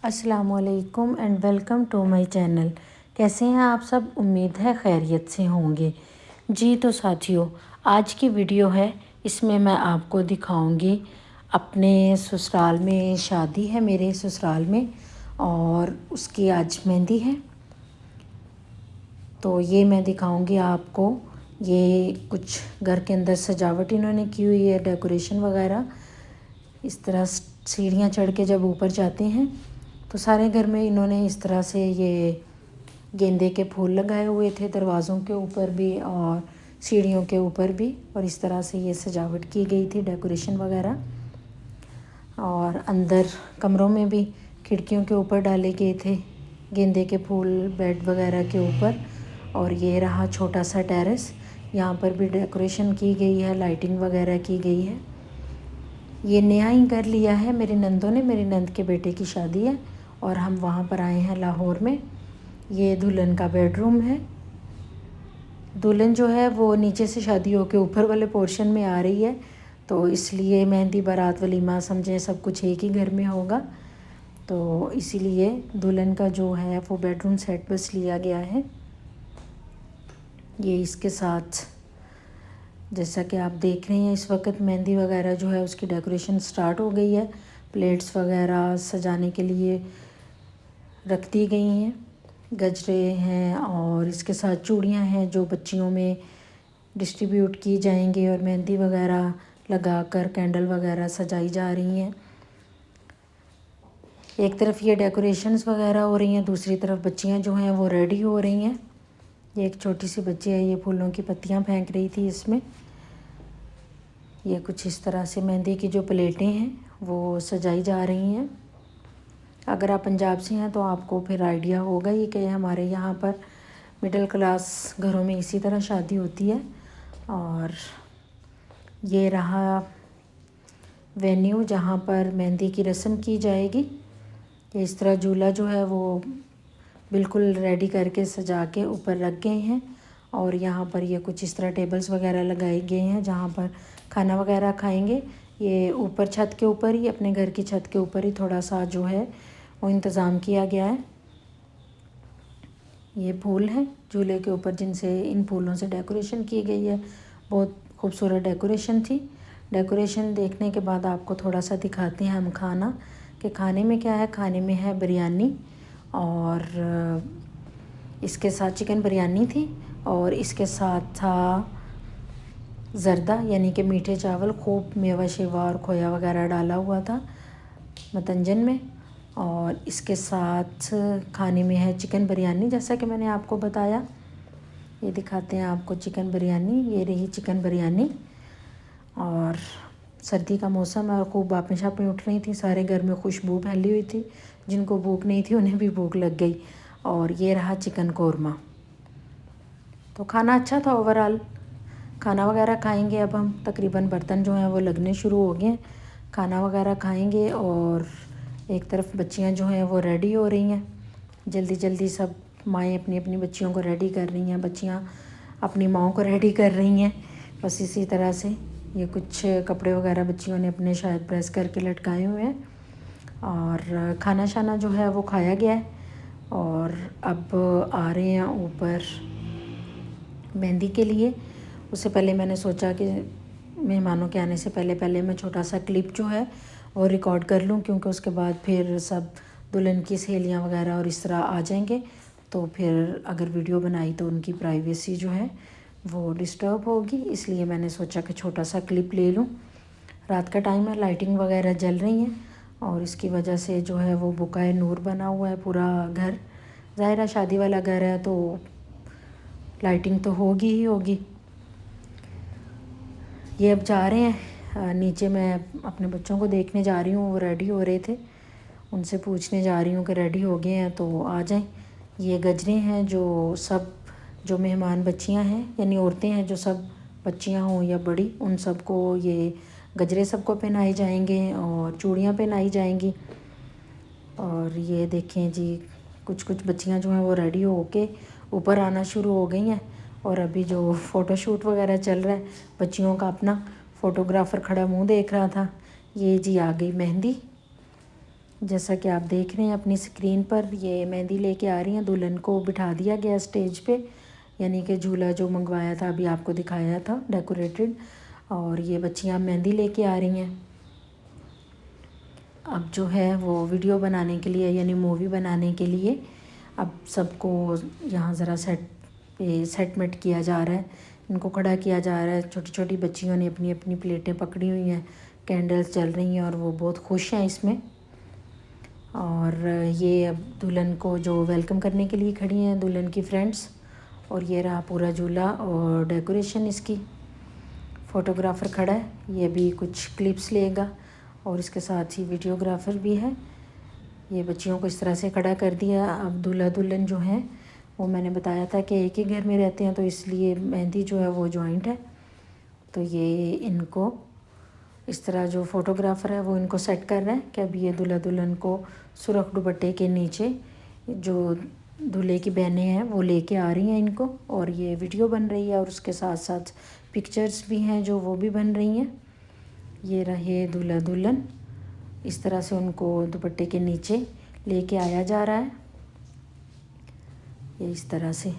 अस्सलामुअलैकुम and welcome to my channel. कैसे हैं आप सब? उम्मीद है खैरियत से होंगे। जी तो साथियों, आज की वीडियो है, इसमें मैं आपको दिखाऊंगी अपने ससुराल में शादी है, मेरे ससुराल में, और उसकी आज मेहंदी है। तो ये मैं दिखाऊंगी आपको। ये कुछ घर के अंदर सजावट इन्होंने की हुई है, डेकोरेशन वगैरह। इस तरह सीढ़ियाँ चढ़ के जब ऊपर जाते हैं तो सारे घर में इन्होंने इस तरह से ये गेंदे के फूल लगाए हुए थे, दरवाज़ों के ऊपर भी और सीढ़ियों के ऊपर भी, और इस तरह से ये सजावट की गई थी, डेकोरेशन वगैरह। और अंदर कमरों में भी खिड़कियों के ऊपर डाले गए थे गेंदे के फूल, बेड वगैरह के ऊपर। और ये रहा छोटा सा टेरेस, यहाँ पर भी डेकोरेशन की गई है, लाइटिंग वगैरह की गई है। ये नया ही घर लिया है मेरी नंदों ने, मेरी नंद के बेटे की शादी है और हम वहाँ पर आए हैं लाहौर में। ये दुल्हन का बेडरूम है। दुल्हन जो है वो नीचे से शादी होकर ऊपर वाले पोर्शन में आ रही है, तो इसलिए मेहंदी बारात वलीमा समझे सब कुछ एक ही घर में होगा, तो इसीलिए दुल्हन का जो है वो बेडरूम सेट बस लिया गया है। ये इसके साथ जैसा कि आप देख रहे हैं इस वक्त मेहंदी वगैरह जो है उसकी डेकोरेशन स्टार्ट हो गई है। प्लेट्स वगैरह सजाने के लिए रख दी गई हैं, गजरे हैं और इसके साथ चूड़ियां हैं जो बच्चियों में डिस्ट्रीब्यूट की जाएंगी, और मेहंदी वगैरह लगाकर कैंडल वगैरह सजाई जा रही हैं। एक तरफ ये डेकोरेशंस वगैरह हो रही हैं, दूसरी तरफ बच्चियां जो हैं वो रेडी हो रही हैं। ये एक छोटी सी बच्ची है, ये फूलों की पत्तियां फेंक रही थी इसमें। ये कुछ इस तरह से मेहंदी की जो प्लेटें हैं वो सजाई जा रही हैं। अगर आप पंजाब से हैं तो आपको फिर आइडिया होगा ही कि हमारे यहाँ पर मिडिल क्लास घरों में इसी तरह शादी होती है। और ये रहा वेन्यू जहाँ पर मेहंदी की रस्म की जाएगी। ये इस तरह झूला जो है वो बिल्कुल रेडी करके सजा के ऊपर रख गए हैं, और यहाँ पर ये कुछ इस तरह टेबल्स वगैरह लगाए गए हैं जहाँ पर खाना वगैरह खाएंगे। ये ऊपर छत के ऊपर ही, अपने घर की छत के ऊपर ही थोड़ा सा जो है वो इंतज़ाम किया गया है। ये फूल हैं झूले के ऊपर जिनसे, इन फूलों से डेकोरेशन की गई है। बहुत खूबसूरत डेकोरेशन थी। डेकोरेशन देखने के बाद आपको थोड़ा सा दिखाते हैं हम खाना, कि खाने में क्या है। खाने में है बिरयानी, और इसके साथ चिकन बिरयानी थी, और इसके साथ था ज़र्दा यानी कि मीठे चावल, खूब मेवा शेवा और खोया वगैरह डाला हुआ था मतंजन में। और इसके साथ खाने में है चिकन बिरयानी, जैसा कि मैंने आपको बताया। ये दिखाते हैं आपको चिकन बिरयानी। ये रही चिकन बिरयानी। और सर्दी का मौसम है और खूब बापें शापें उठ रही थी, सारे घर में खुशबू फैली हुई थी। जिनको भूख नहीं थी उन्हें भी भूख लग गई। और ये रहा चिकन कौरमा। तो खाना अच्छा था ओवरऑल। खाना वगैरह खाएंगे अब हम, तकरीबन बर्तन जो हैं वो लगने शुरू हो गए हैं। खाना वगैरह खाएंगे, और एक तरफ बच्चियां जो हैं वो रेडी हो रही हैं। जल्दी जल्दी सब माएँ अपनी अपनी बच्चियों को रेडी कर रही हैं, बच्चियां अपनी माओं को रेडी कर रही हैं। बस इसी तरह से ये कुछ कपड़े वगैरह बच्चियों ने अपने शायद प्रेस करके लटकाए हुए हैं। और खाना शाना जो है वो खाया गया है, और अब आ रहे हैं ऊपर मेहंदी के लिए। उससे पहले मैंने सोचा कि मेहमानों के आने से पहले पहले मैं छोटा सा क्लिप जो है वो रिकॉर्ड कर लूँ, क्योंकि उसके बाद फिर सब दुल्हन की सहेलियाँ वगैरह और इस तरह आ जाएंगे, तो फिर अगर वीडियो बनाई तो उनकी प्राइवेसी जो है वो डिस्टर्ब होगी। इसलिए मैंने सोचा कि छोटा सा क्लिप ले लूँ। रात का टाइम है, लाइटिंग वगैरह जल रही हैं, और इसकी वजह से जो है वो बुकाए नूर बना हुआ है पूरा घर। ज़ाहिर है शादी वाला घर है तो लाइटिंग तो होगी ही होगी। ये अब जा रहे हैं नीचे। मैं अपने बच्चों को देखने जा रही हूँ, वो रेडी हो रहे थे, उनसे पूछने जा रही हूँ कि रेडी हो गए हैं तो आ जाएं। ये गजरे हैं जो सब, जो मेहमान बच्चियाँ हैं यानी औरतें हैं, जो सब बच्चियाँ हों या बड़ी, उन सबको ये गजरे सबको पहनाए जाएंगे और चूड़ियाँ पहनाई जाएंगी। और ये देखें जी, कुछ कुछ बच्चियाँ जो हैं वो रेडी हो के ऊपर आना शुरू हो गई हैं। और अभी जो फ़ोटोशूट वगैरह चल रहा है बच्चियों का, अपना फ़ोटोग्राफ़र खड़ा मुंह देख रहा था। ये जी आ गई मेहंदी। जैसा कि आप देख रहे हैं अपनी स्क्रीन पर, ये मेहंदी लेके आ रही हैं। दुल्हन को बिठा दिया गया स्टेज पे, यानी कि झूला जो मंगवाया था अभी आपको दिखाया था डेकोरेटेड, और ये बच्चियां मेहंदी लेके आ रही हैं। अब जो है वो वीडियो बनाने के लिए यानी मूवी बनाने के लिए अब सबको यहाँ ज़रा सेटमेंट किया जा रहा है, इनको खड़ा किया जा रहा है। छोटी छोटी बच्चियों ने अपनी अपनी प्लेटें पकड़ी हुई हैं, कैंडल्स जल रही हैं और वो बहुत खुश हैं इसमें। और ये अब दुल्हन को जो वेलकम करने के लिए खड़ी हैं दुल्हन की फ्रेंड्स। और ये रहा पूरा झूला और डेकोरेशन इसकी। फ़ोटोग्राफ़र खड़ा है, ये भी कुछ क्लिप्स लेगा और इसके साथ ही वीडियोग्राफ़र भी है। ये बच्चियों को इस तरह से खड़ा कर दिया। अब दूल्हा दुल्हन जो हैं वो मैंने बताया था कि एक ही घर में रहते हैं, तो इसलिए मेहंदी जो है वो जॉइंट है। तो ये इनको इस तरह जो फ़ोटोग्राफ़र है वो इनको सेट कर रहा है कि अब ये दूल्हा दुल्हन को सुरख दुपट्टे के नीचे जो दूल्हे की बहनें हैं वो लेके आ रही हैं इनको, और ये वीडियो बन रही है और उसके साथ साथ पिक्चर्स भी हैं जो वो भी बन रही हैं। ये रहे दूल्हा दुल्हन, इस तरह से उनको दुपट्टे के नीचे लेके आया जा रहा है। ये इस तरह से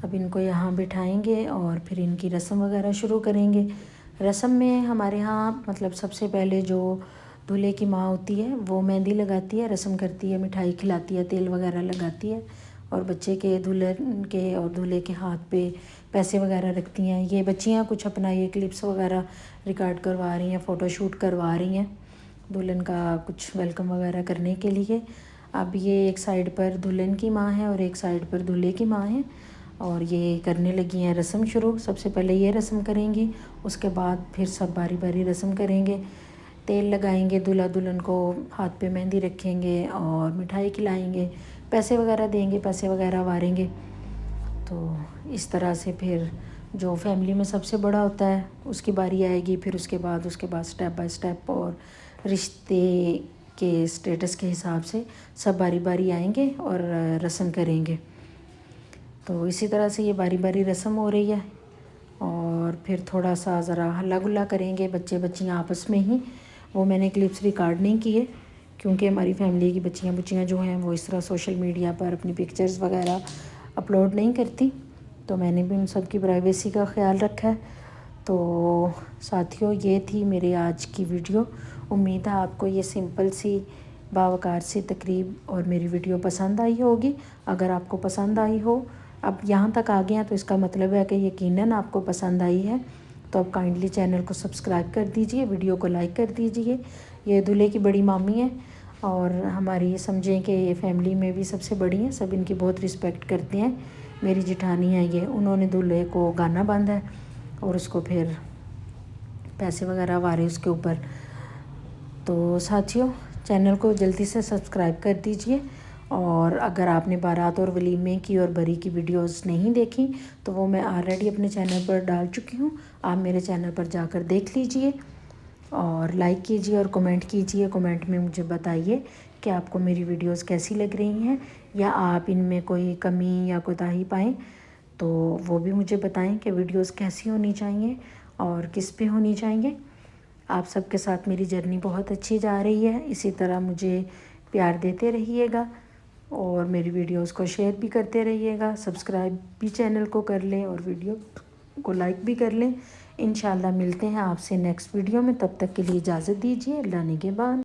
अब इनको यहाँ बिठाएंगे और फिर इनकी रस्म वगैरह शुरू करेंगे। रस्म में हमारे यहाँ मतलब सबसे पहले जो दूल्हे की माँ होती है वो मेहंदी लगाती है, रस्म करती है, मिठाई खिलाती है, तेल वगैरह लगाती है, और बच्चे के दुल्हन के और दूल्हे के हाथ पे पैसे वगैरह रखती हैं। ये बच्चियाँ कुछ अपना ये क्लिप्स वगैरह रिकॉर्ड करवा रही हैं, फ़ोटोशूट करवा रही हैं दुल्हन का कुछ वेलकम वगैरह करने के लिए। अब ये एक साइड पर दुल्हन की माँ है और एक साइड पर दूल्हे की माँ है, और ये करने लगी हैं रस्म शुरू। सबसे पहले ये रस्म करेंगी, उसके बाद फिर सब बारी बारी रस्म करेंगे। तेल लगाएंगे, दूल्हा दुल्हन को हाथ पे मेहंदी रखेंगे और मिठाई खिलाएंगे, पैसे वगैरह देंगे, पैसे वगैरह वारेंगे। तो इस तरह से फिर जो फैमिली में सबसे बड़ा होता है उसकी बारी आएगी, फिर उसके बाद स्टेप बाय स्टेप और रिश्ते के स्टेटस के हिसाब से सब बारी बारी आएंगे और रस्म करेंगे। तो इसी तरह से ये बारी बारी रस्म हो रही है, और फिर थोड़ा सा ज़रा हल्ला गुल्ला करेंगे बच्चे बच्चियाँ आपस में ही। वो मैंने क्लिप्स रिकॉर्ड नहीं किए क्योंकि हमारी फैमिली की बच्चियाँ जो हैं वो इस तरह सोशल मीडिया पर अपनी पिक्चर्स वगैरह अपलोड नहीं करती, तो मैंने भी उन सब की प्राइवेसी का ख्याल रखा है। तो साथियों, ये थी मेरी आज की वीडियो। उम्मीद है आपको ये सिंपल सी बावकार सी तकरीब और मेरी वीडियो पसंद आई होगी। अगर आपको पसंद आई हो, अब यहाँ तक आ गए हैं तो इसका मतलब है कि यकीनन आपको पसंद आई है। तो अब काइंडली चैनल को सब्सक्राइब कर दीजिए, वीडियो को लाइक कर दीजिए। ये दूल्हे की बड़ी मामी है और हमारी समझें कि ये फैमिली में भी सबसे बड़ी हैं, सब इनकी बहुत रिस्पेक्ट करते हैं। मेरी जेठानी है ये, उन्होंने दूल्हे को गाना बांधा है और उसको फिर पैसे वगैरह वारे उसके ऊपर। तो साथियों, चैनल को जल्दी से सब्सक्राइब कर दीजिए, और अगर आपने बारात और वलीमे की और बरी की वीडियोस नहीं देखी तो वो मैं ऑलरेडी अपने चैनल पर डाल चुकी हूँ, आप मेरे चैनल पर जाकर देख लीजिए और लाइक कीजिए और कमेंट कीजिए। कमेंट में मुझे बताइए कि आपको मेरी वीडियोस कैसी लग रही हैं, या आप इनमें कोई कमी या कोताही पाएँ तो वो भी मुझे बताएं कि वीडियोस कैसी होनी चाहिए और किस पे होनी चाहिए। आप सबके साथ मेरी जर्नी बहुत अच्छी जा रही है, इसी तरह मुझे प्यार देते रहिएगा और मेरी वीडियोस को शेयर भी करते रहिएगा। सब्सक्राइब भी चैनल को कर लें और वीडियो को लाइक भी कर लें। इंशाल्लाह मिलते हैं आपसे नेक्स्ट वीडियो में, तब तक के लिए इजाज़त दीजिए। अल्लाह निगहबान।